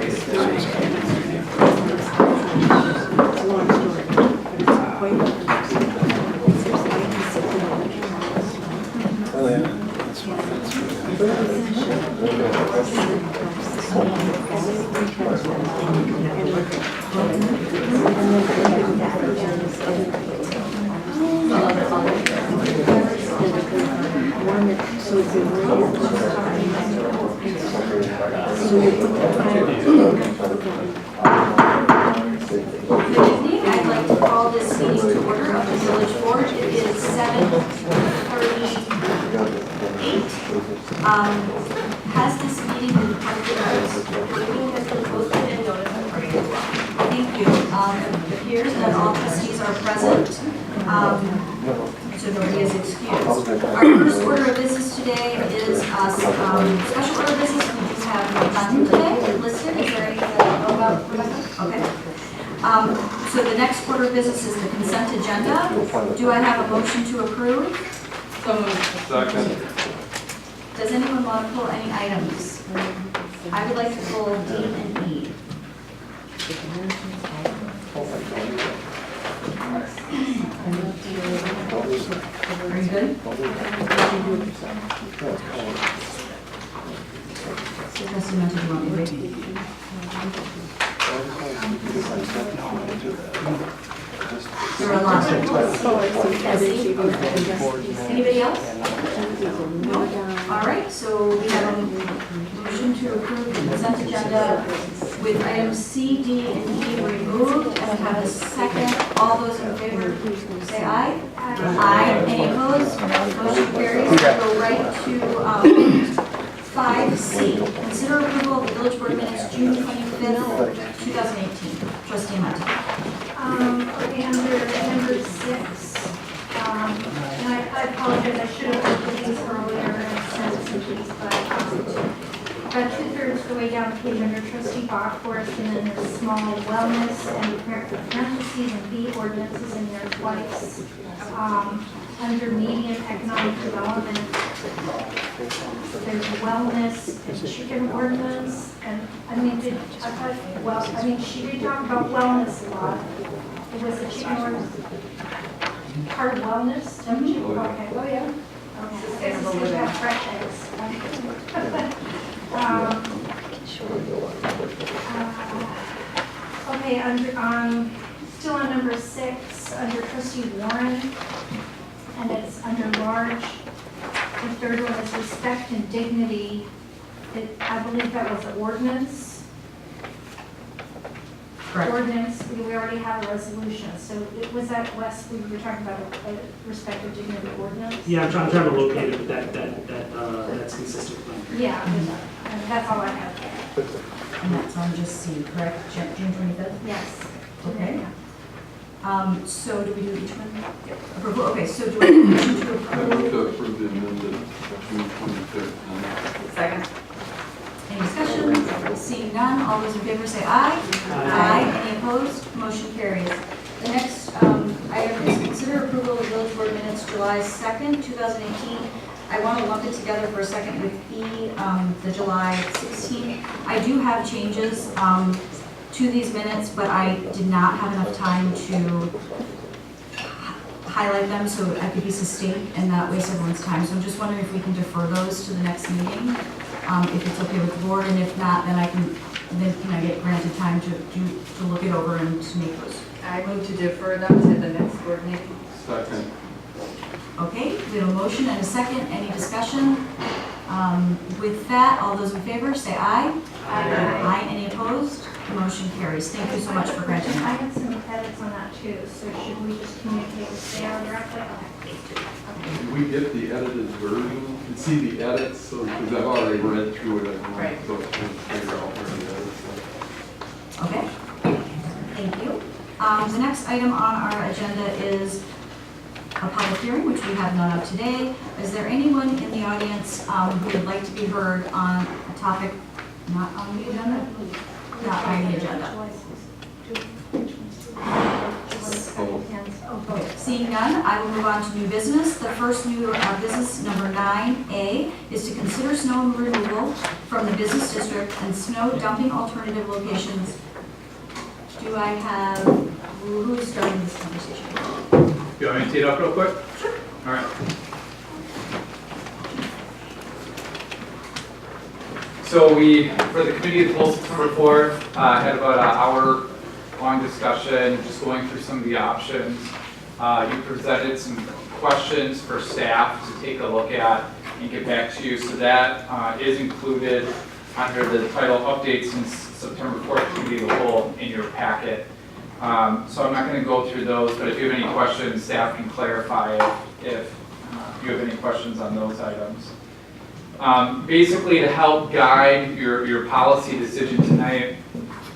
I'd like to call this meeting to order of the village board. It is 7:38. Has this meeting been posted? The meeting has been posted and noticed. Thank you. It appears that all trustees are present, so nobody is excused. Our first order of business today is special order of business. We just have nothing today listed. Is there anything that I know about, Rebecca? Okay. So the next order of business is the consent agenda. Do I have a motion to approve? So moved. Second. Does anyone want to pull any items? I would like to pull D and E. Are you good? Trustee Mentor, do you want me to wait? There are a lot. Anybody else? No? All right, so we have a motion to approve the consent agenda with items C, D, and E removed, and have a second. All those in favor, say aye. Aye. Any opposed? Motion carries. We'll go right to 5C. Consider approval of the village board minutes June 25th, 2018. Trustee Mentor. Okay, under number 6, and I apologize, I should have looked at these earlier and sent some of these, but about 2/3 the way down the page under trustee Bachforth, and then there's small wellness and parentheses and B ordinances in there twice. Under medium economic development, there's wellness and chicken ordinance, and she did talk about wellness a lot. It was the chicken ordinance, part of wellness, don't you? Okay, oh yeah. Okay, sustainable living. Have fresh eggs. Okay, still on number 6, under trustee Warren, and it's under large. The third one is respect and dignity. I believe that was the ordinance. Correct. Ordinance, we already have a resolution. So was that, Wes, we were talking about a respect and dignity ordinance? Yeah, I'm trying to locate it, but that's consistent with my. Yeah, and that's all I have. And that's on just C, correct? June 25th? Yes. Okay. So do we do each one? Approval. Okay, so do we motion to I move approve? to approve the amended June 25th. Second. Any discussion? Seeing none, all those in favor say aye. Aye. Any opposed? Motion carries. The next item is consider approval of village board minutes July 2nd, 2018. I want to lump it together for a second with E, the July 16th. I do have changes to these minutes, but I did not have enough time to highlight them so I could be succinct and not waste everyone's time. So I'm just wondering if we can defer those to the next meeting, if it's okay with the board, and if not, then can I get granted time to look it over and to make those. I move to defer them to the next board meeting. Second. Okay, we have a motion and a second. Any discussion? With that, all those in favor say aye. Aye. Any opposed? Motion carries. Thank you so much for granting I that. had some edits on that too, so should we just communicate with Sarah directly? Did we get the edited version? You can see the edits, so because I've already read through it, I Right. want to figure out where the edits are. Okay, thank you. The next item on our agenda is a public hearing, which we have none of today. Is there anyone in the audience who would like to be heard on a topic not on the agenda? Not on the agenda. comments? Hands, oh, Okay, both. seeing none, I will move on to new business. The first new business, number 9A, is to consider snow removal from the business district and snow dumping alternative locations. Do I have, who is starting this conversation? You want me to tee it up real quick? Sure. All right. So we, for the committee of the whole September 4th, had about an hour-long discussion, just going through some of the options. You presented some questions for staff to take a look at and get back to you. So that is included under the title Updates since September 4th Committee of the Whole in your packet. So I'm not going to go through those, but if you have any questions, staff can clarify if you have any questions on those items. Basically, to help guide your policy decision tonight,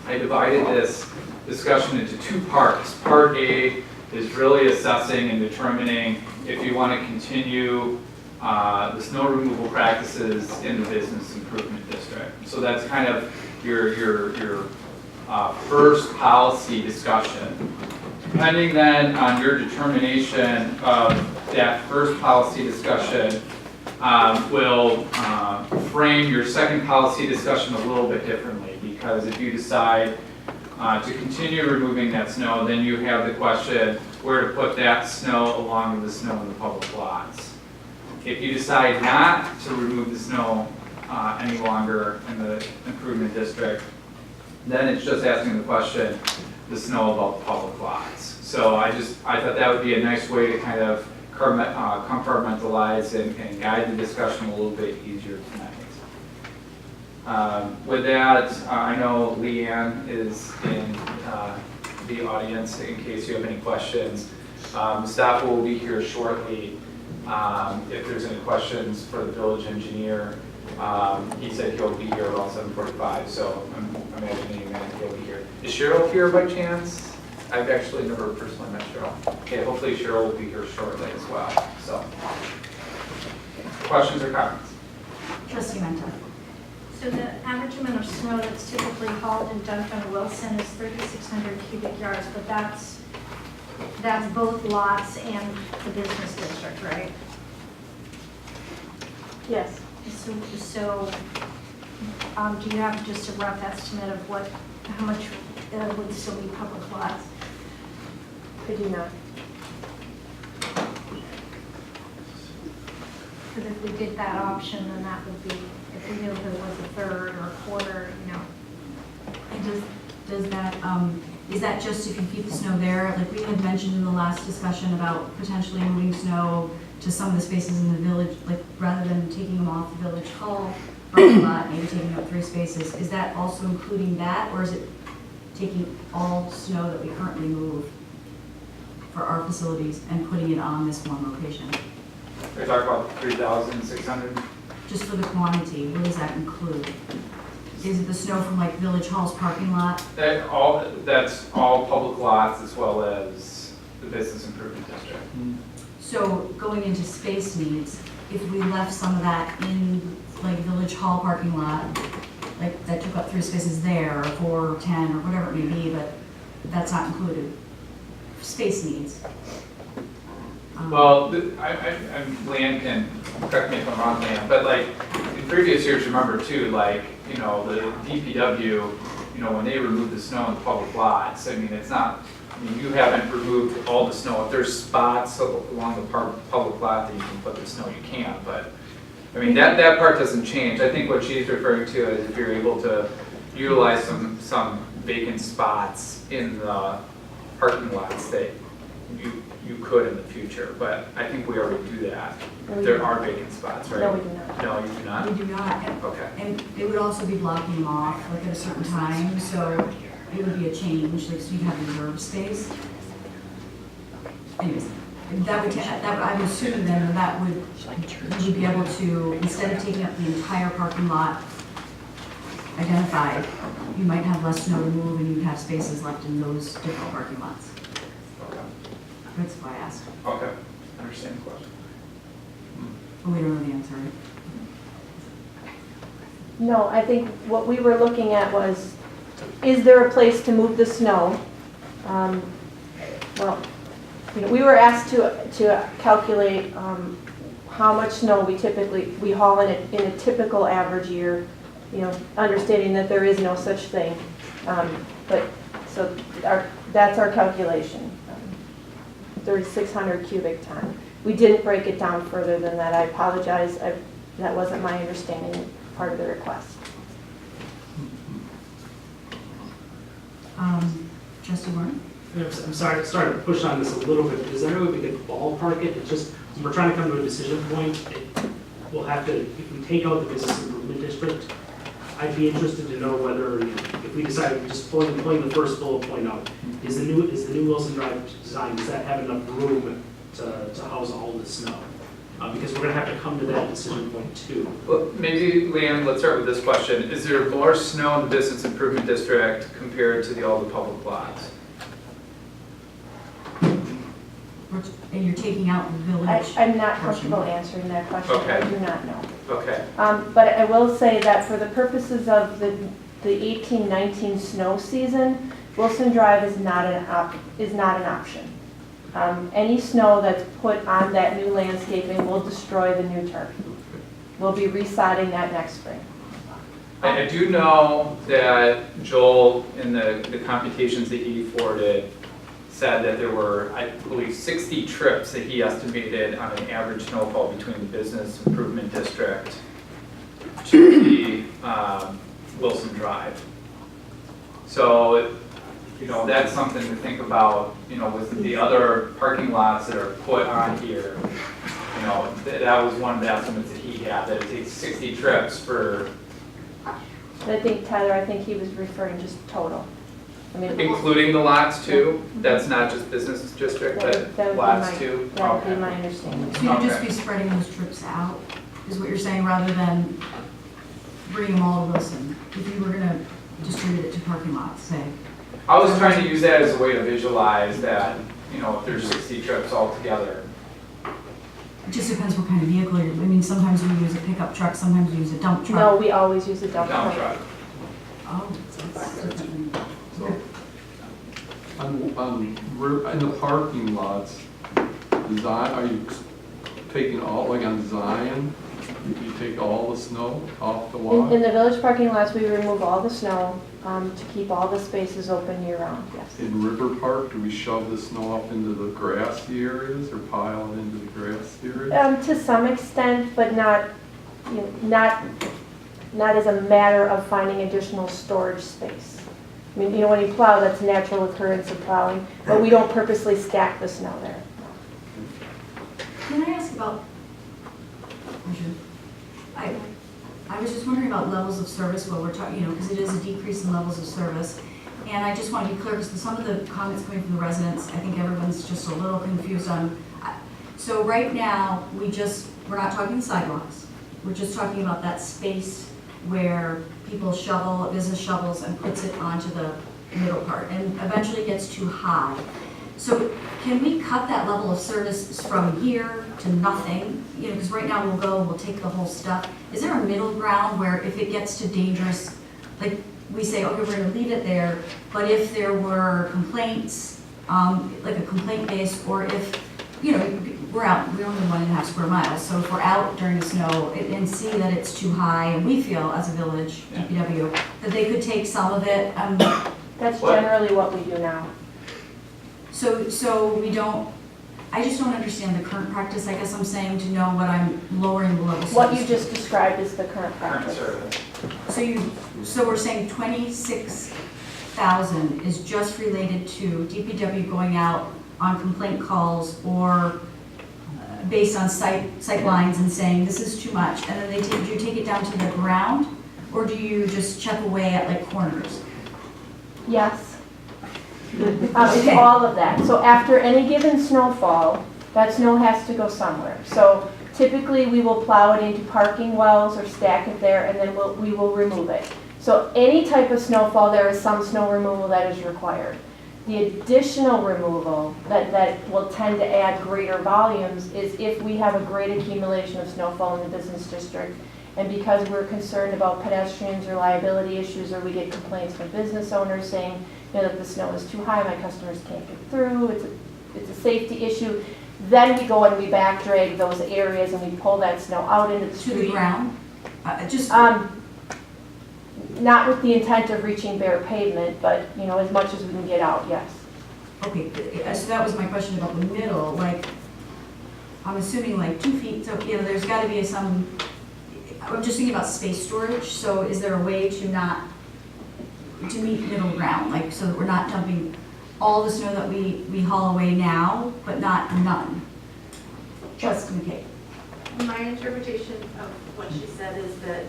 I divided this discussion into 2 parts. Part A is really assessing and determining if you want to continue the snow removal practices in the business improvement district. So that's kind of your first policy discussion. Depending then on your determination of that first policy discussion, will frame your second policy discussion a little bit differently, because if you decide to continue removing that snow, then you have the question where to put that snow along with the snow in the public lots. If you decide not to remove the snow any longer in the improvement district, then it's just asking the question, the snow about the public lots. So I thought that would be a nice way to kind of compartmentalize and guide the discussion a little bit easier tonight. With that, I know Leanne is in the audience in case you have any questions. Mustafa will be here shortly. If there's any questions for the village engineer, he said he'll be here around 7:45, so I'm imagining that he'll be here. Is Cheryl here by chance? I've actually never personally met Cheryl. Okay, hopefully Cheryl will be here shortly as well. So, questions or comments? Trustee Menta. So the average amount of snow that's typically hauled and dumped on Wilson is 3,600 cubic yards, but that's both lots and the business district, right? Yes, So, do you have just a rough estimate of how much would still be public lots? I do not. Because if we did that option, then that would be, if we knew if it was a third or a quarter, you know. And does that, is that just if you keep the snow there? Like we had mentioned in the last discussion about potentially moving snow to some of the spaces in the village, like rather than taking them off the village hall parking lot, maybe taking up 3 spaces. Is that also including that, or is it taking all snow that we currently move for our facilities and putting it on this one location? We're talking about 3,600. Just for the quantity, what does that include? Is it the snow from like Village Hall's parking lot? That's all public lots as well as the business improvement district. So going into space needs, if we left some of that in like Village Hall parking lot, like that took up 3 spaces there, or 4 or 10 or whatever it may be, but that's not included. Space needs. Well, Leanne can correct me if I'm wrong, Leanne, but like in previous years, remember too, like, you know, the DPW, you know, when they remove the snow in the public lots, I mean, it's not, I mean, you haven't removed all the snow. If there's spots along the public lot that you can put the snow, you can, but I mean, that part doesn't change. I think what she's referring to is if you're able to utilize some vacant spots in the parking lots that you could in the future, but I think we already do that. No, we There do are vacant spots, right? No, we do not. No, you do not? We do not. Okay. And it would also be blocking them off like at a certain time, so it would be a change, like so you'd have reserved space. Anyways, I'm assuming then that would be able to, instead of taking up the entire parking lot identified, you might have less snow to move and you'd have spaces left in those different parking lots. Okay. That's why I asked. Okay. I understand the question. But we don't know the answer. No, I think what we were looking at was, is there a place to move the snow? Well, we were asked to calculate how much snow we haul in a typical average year, understanding that there is no such thing. That's our calculation, 3,600 cubic ton. We didn't break it down further than that. I apologize. That wasn't my understanding, part of the request. Trustee Warren? I'm sorry to push on this a little bit, but is there any way we could ballpark it? It's just, we're trying to come to a decision point. We'll have to, if we take out the business improvement district, I'd be interested to know whether, if we decide just pulling the first bullet point out, is the new Wilson Drive design, does that have enough room to house all the snow? Because we're gonna have to come to that decision point too. Well, maybe, Leanne, let's start with this question. Is there more snow in the business improvement district compared to all the public lots? And you're taking out the village? I'm not comfortable answering that question. Okay. I do not know. Okay. But I will say that for the purposes of the 18-19 snow season, Wilson Drive is not an option. Any snow that's put on that new landscaping will destroy the new turf. We'll be resodding that next spring. I do know that Joel, in the computations that he forwarded, said that there were, I believe, 60 trips that he estimated on an average snowfall between the business improvement district to the Wilson Drive. So, that's something to think about, with the other parking lots that are put on here. That was one of the estimates that he had, that it takes 60 trips for. And I think, Tyler, he was referring just total. Including the lots too? That's not just business district, but lots too? That would be my understanding. So you'd just be spreading those trips out, is what you're saying, rather than bringing them all to Wilson? If you were gonna distribute it to parking lots, say? I was trying to use that as a way to visualize that, if there's 60 trips altogether. It just depends what kind of vehicle you're, sometimes we use a pickup truck, sometimes we use a dump truck. No, we always use a dump Dump truck. truck. Oh, that's different. In the parking lots, are you taking all, like on Zion, you take all the snow off the lot? In the village parking lots, we remove all the snow to keep all the spaces open year-round, yes. In River Park, do we shove the snow up into the grassy areas or pile it into the grassy areas? To some extent, but not as a matter of finding additional storage space. When you plow, that's natural occurrence of plowing, but we don't purposely stack the snow there. Can I ask about, I was just wondering about levels of service while we're talking, because it is a decrease in levels of service. And I just want to be clear, because some of the comments coming from the residents, I think everyone's just a little confused on. So right now, we're not talking sidewalks. We're just talking about that space where people shovel, business shovels and puts it onto the middle part and eventually gets too high. So can we cut that level of service from here to nothing? Because right now we'll take the whole stuff. Is there a middle ground where if it gets too dangerous, like we say, okay, we're gonna leave it there, but if there were complaints, like a complaint base, or if, we're out, we're only 1.5 square miles, so if we're out during the snow and see that it's too high, and we feel as a village, DPW, that they could take some of it. That's generally what we do now. So we don't, I just don't understand the current practice. I guess I'm saying to know what I'm lowering the level of service. What you just described is the current Current practice. service. So we're saying 26,000 is just related to DPW going out on complaint calls or based on sight lines and saying this is too much, and then do you take it down to the ground, or do you just chip away at like corners? Yes. It's all of that. So after any given snowfall, that snow has to go somewhere. So typically we will plow it into parking wells or stack it there, and then we will remove it. So any type of snowfall, there is some snow removal that is required. The additional removal that will tend to add greater volumes is if we have a great accumulation of snowfall in the business district And because we're concerned about pedestrians or liability issues, or we get complaints from business owners saying, you know, that the snow is too high, my customers can't get through, it's a safety issue, then we go and we back drag those areas and we pull that snow out into the To street. the ground? Just, Not with the intent of reaching bare pavement, but, you know, as much as we can get out, yes. okay, so that was my question about the middle, like, I'm assuming like 2 feet, so, you know, there's gotta be some, I'm just thinking about space storage, so is there a way to meet middle ground, like, so that we're not dumping all the snow that we haul away now, but not none? Just in case. My interpretation of what she said is that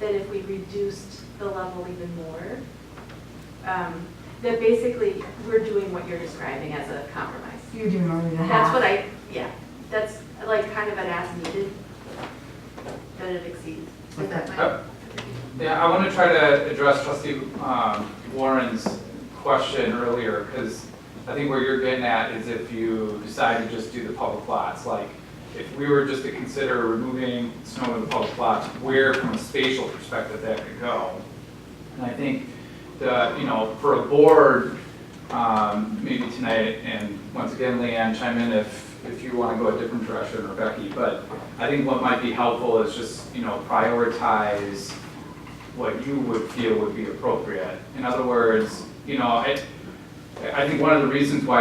that if we reduced the level even more, that basically we're doing what you're describing as a compromise. You're doing already the That's half. that's like kind of an as needed, that it exceeds. Is that my? Yeah, I want to try to address trustee Warren's question earlier, because I think where you're getting at is if you decide to just do the public lots, like if we were just to consider removing snow in the public lots, where from a spatial perspective that could go. And I think the, you know, for a board, maybe tonight, and once again, Leanne, chime in if you want to go a different direction, or Becky, but I think what might be helpful is just, you know, prioritize what you would feel would be appropriate. In other words, you know, I think one of the reasons why